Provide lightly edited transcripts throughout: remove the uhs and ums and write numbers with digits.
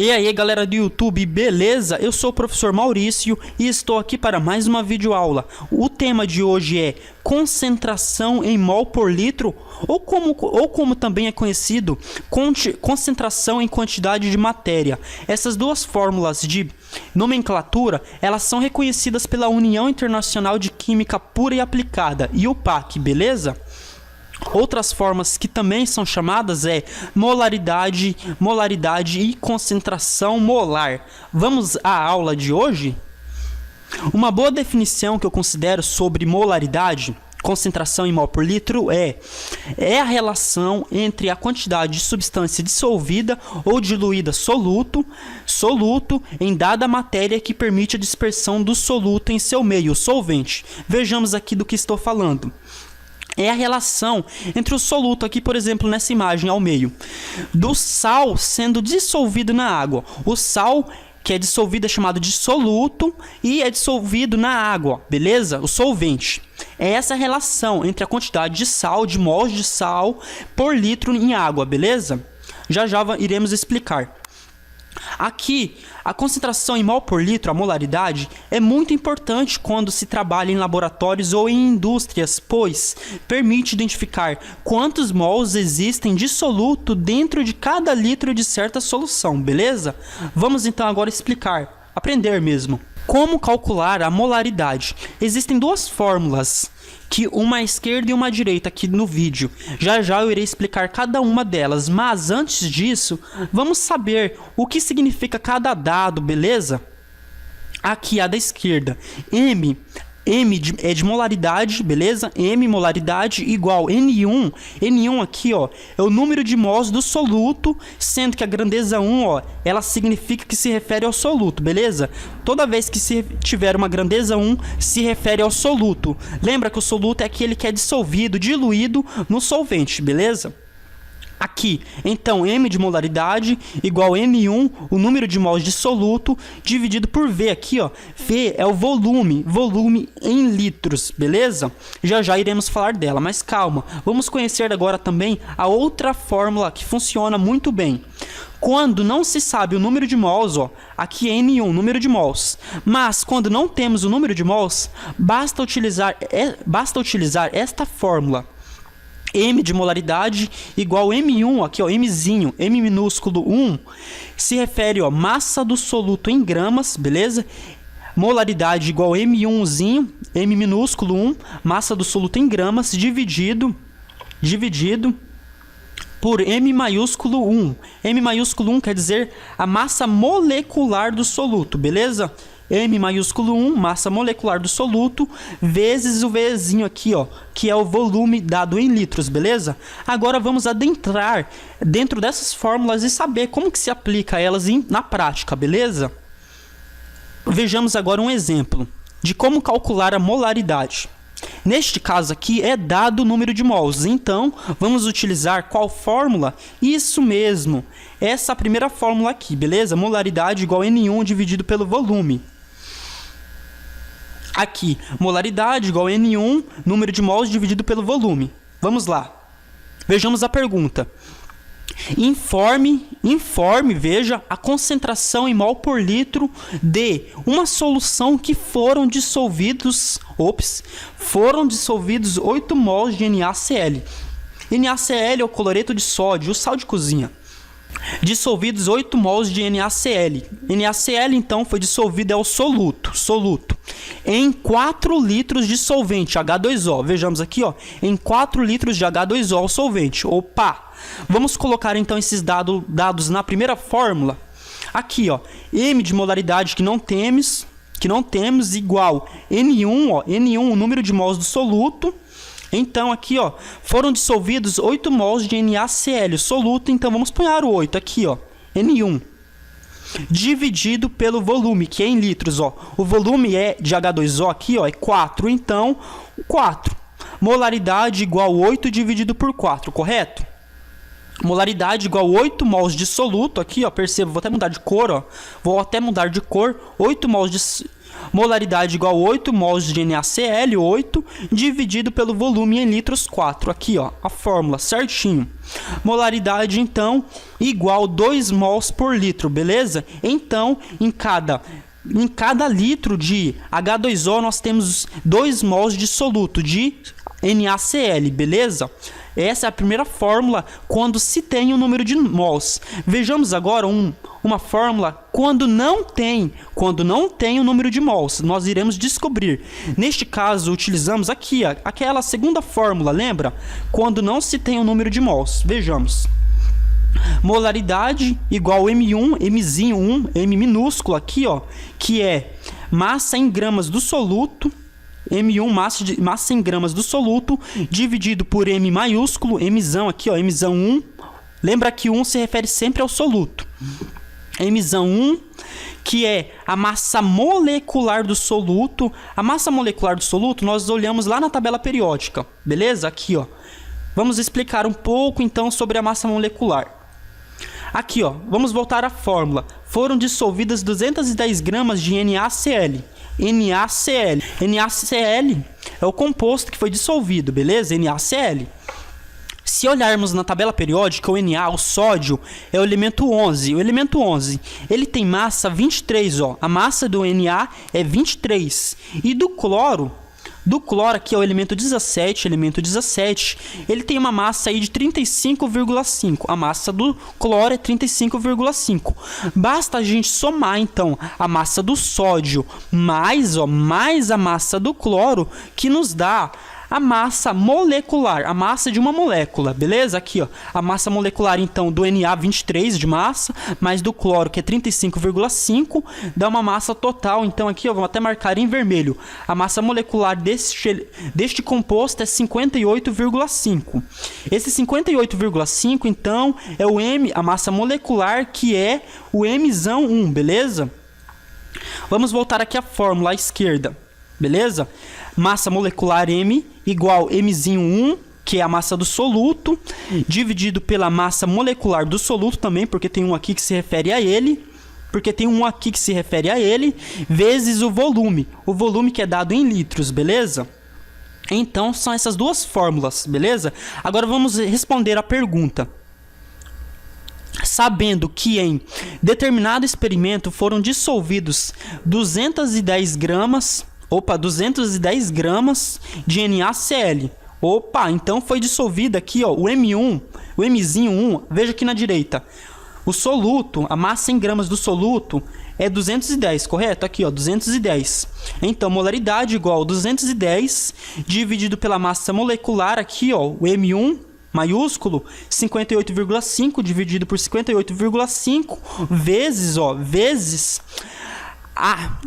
E aí galera do YouTube, beleza? Eu sou o professor Maurício e estou aqui para mais uma videoaula. O tema de hoje é concentração em mol por litro, ou como também é conhecido, concentração em quantidade de matéria. Essas duas fórmulas de nomenclatura, elas são reconhecidas pela União Internacional de Química Pura e Aplicada, IUPAC, beleza? Outras formas que também são chamadas é molaridade e concentração molar. Vamos à aula de hoje? Uma boa definição que eu considero sobre molaridade, concentração em mol por litro, é a relação entre a quantidade de substância dissolvida ou diluída soluto em dada matéria que permite a dispersão do soluto em seu meio, solvente. Vejamos aqui do que estou falando. É a relação entre o soluto, aqui por exemplo nessa imagem ao meio, do sal sendo dissolvido na água. O sal que é dissolvido é chamado de soluto e é dissolvido na água, beleza? O solvente. É essa relação entre a quantidade de sal, de mols de sal por litro em água, beleza? Já iremos explicar. Aqui, a concentração em mol por litro, a molaridade, é muito importante quando se trabalha em laboratórios ou em indústrias, pois permite identificar quantos mols existem de soluto dentro de cada litro de certa solução, beleza? Vamos então agora explicar, aprender mesmo. Como calcular a molaridade? Existem duas fórmulas, uma à esquerda e uma à direita aqui no vídeo. Já eu irei explicar cada uma delas, mas antes disso, vamos saber o que significa cada dado, beleza? Aqui a da esquerda, M é de molaridade, beleza? M molaridade igual N1. N1 aqui, ó, é o número de mols do soluto, sendo que a grandeza 1, ó, ela significa que se refere ao soluto, beleza? Toda vez que se tiver uma grandeza 1, se refere ao soluto. Lembra que o soluto é aquele que é dissolvido, diluído no solvente, beleza? Aqui, então, M de molaridade igual N1, o número de mols de soluto, dividido por V. Aqui, ó, V é o volume em litros, beleza? Já iremos falar dela, mas calma. Vamos conhecer agora também a outra fórmula que funciona muito bem. Quando não se sabe o número de mols, ó, aqui é N1, número de mols. Mas quando não temos o número de mols, basta utilizar esta fórmula. M de molaridade igual M1, aqui ó, Mzinho, M minúsculo 1, se refere ó, massa do soluto em gramas, beleza? Molaridade igual M1zinho, M minúsculo 1, massa do soluto em gramas, dividido por M maiúsculo 1. M maiúsculo 1 quer dizer a massa molecular do soluto, beleza? M maiúsculo 1, massa molecular do soluto, vezes o Vzinho aqui, ó, que é o volume dado em litros, beleza? Agora vamos adentrar dentro dessas fórmulas e saber como que se aplica elas na prática, beleza? Vejamos agora um exemplo de como calcular a molaridade. Neste caso aqui é dado o número de mols, então vamos utilizar qual fórmula? Isso mesmo, essa primeira fórmula aqui, beleza? Molaridade igual N1 dividido pelo volume. Aqui, molaridade igual N1, número de mols dividido pelo volume. Vamos lá. Vejamos a pergunta. Informe, veja, a concentração em mol por litro de uma solução que foram dissolvidos 8 mols de NaCl. NaCl é o cloreto de sódio, o sal de cozinha. Dissolvidos 8 mols de NaCl. NaCl, então, foi dissolvido, é o soluto, em 4 litros de solvente, H2O. Vejamos aqui, ó, em 4 litros de H2O, o solvente. Opa! Vamos colocar, então, esses dados na primeira fórmula. Aqui, ó, M de molaridade que não temos, igual N1, ó, N1, o número de mols do soluto. Então, aqui, ó, foram dissolvidos 8 mols de NaCl, soluto, então vamos pôr o 8 aqui, ó, N1, dividido pelo volume, que é em litros, ó. O volume é de H2O aqui, ó, é 4, então, 4. Molaridade igual 8 dividido por 4, correto? Molaridade igual 8 mols de soluto, aqui, ó, perceba, vou até mudar de cor, ó, 8 Molaridade igual a 8 mols de NaCl, 8, dividido pelo volume em litros, 4. Aqui, ó, a fórmula, certinho. Molaridade, então, igual a 2 mols por litro, beleza? Então, em cada litro de H2O, nós temos 2 mols de soluto de NaCl, beleza? Essa é a primeira fórmula quando se tem o número de mols. Vejamos agora uma fórmula quando não tem o número de mols. Nós iremos descobrir. Neste caso, utilizamos aqui aquela segunda fórmula, lembra? Quando não se tem o número de mols. Vejamos. Molaridade igual M1, Mzinho 1, M minúsculo aqui, ó, que é massa em gramas do soluto. M1, massa em gramas do soluto, dividido por M maiúsculo, Mzão aqui, ó, Mzão 1. Lembra que 1 se refere sempre ao soluto. Mzão 1, que é a massa molecular do soluto. A massa molecular do soluto nós olhamos lá na tabela periódica, beleza? Aqui, ó. Vamos explicar um pouco, então, sobre a massa molecular. Aqui, ó, vamos voltar à fórmula. Foram dissolvidas 210 gramas de NaCl. NaCl é o composto que foi dissolvido, beleza? NaCl. Se olharmos na tabela periódica, o Na, o sódio, é o elemento 11. O elemento 11, ele tem massa 23, ó. A massa do Na é 23. E do cloro aqui é o elemento 17, ele tem uma massa aí de 35,5. A massa do cloro é 35,5. Basta a gente somar, então, a massa do sódio mais a massa do cloro, que nos dá a massa molecular, a massa de uma molécula, beleza? Aqui, ó, a massa molecular, então, do Na, 23 de massa, mais do cloro, que é 35,5, dá uma massa total, então, aqui, ó, vamos até marcar em vermelho. A massa molecular deste composto é 58,5. Esse 58,5, então, é o M, a massa molecular, que é o Mzão 1, beleza? Vamos voltar aqui à fórmula à esquerda, beleza? Massa molecular M igual Mzinho 1, que é a massa do soluto, dividido pela massa molecular do soluto também, porque tem um aqui que se refere a ele, vezes o volume que é dado em litros, beleza? Então, são essas duas fórmulas, beleza? Agora vamos responder a pergunta. Sabendo que em determinado experimento foram dissolvidos 210 gramas de NaCl. Então foi dissolvido aqui, ó, o M1, o Mzinho 1, veja aqui na direita. O soluto, a massa em gramas do soluto é 210, correto? Aqui, ó, 210. Então, molaridade igual a 210 dividido pela massa molecular aqui, ó, o M1 maiúsculo, 58,5 dividido por 58,5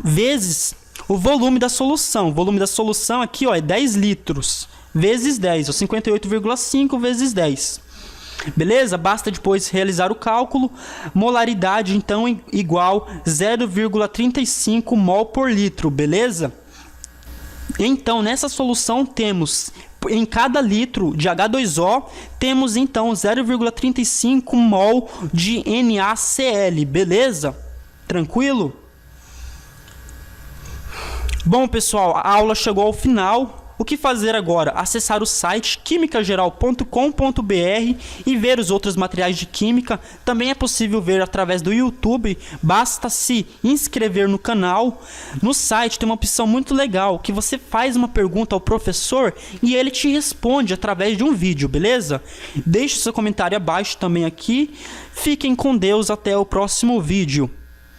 vezes o volume da solução. O volume da solução aqui, ó, é 10 litros. Vezes 10, ó, 58,5 vezes 10. Beleza? Basta depois realizar o cálculo. Molaridade, então, igual 0,35 mol por litro. Beleza? Então, nessa solução temos, em cada litro de H2O, temos, então, 0,35 mol de NaCl. Beleza? Tranquilo? Bom, pessoal, a aula chegou ao final. O que fazer agora? Acessar o site quimicageral.com.br e ver os outros materiais de química. Também é possível ver através do YouTube. Basta se inscrever no canal. No site tem uma opção muito legal, que você faz uma pergunta ao professor e ele te responde através de um vídeo, beleza? Deixe seu comentário abaixo também aqui. Fiquem com Deus, até o próximo vídeo.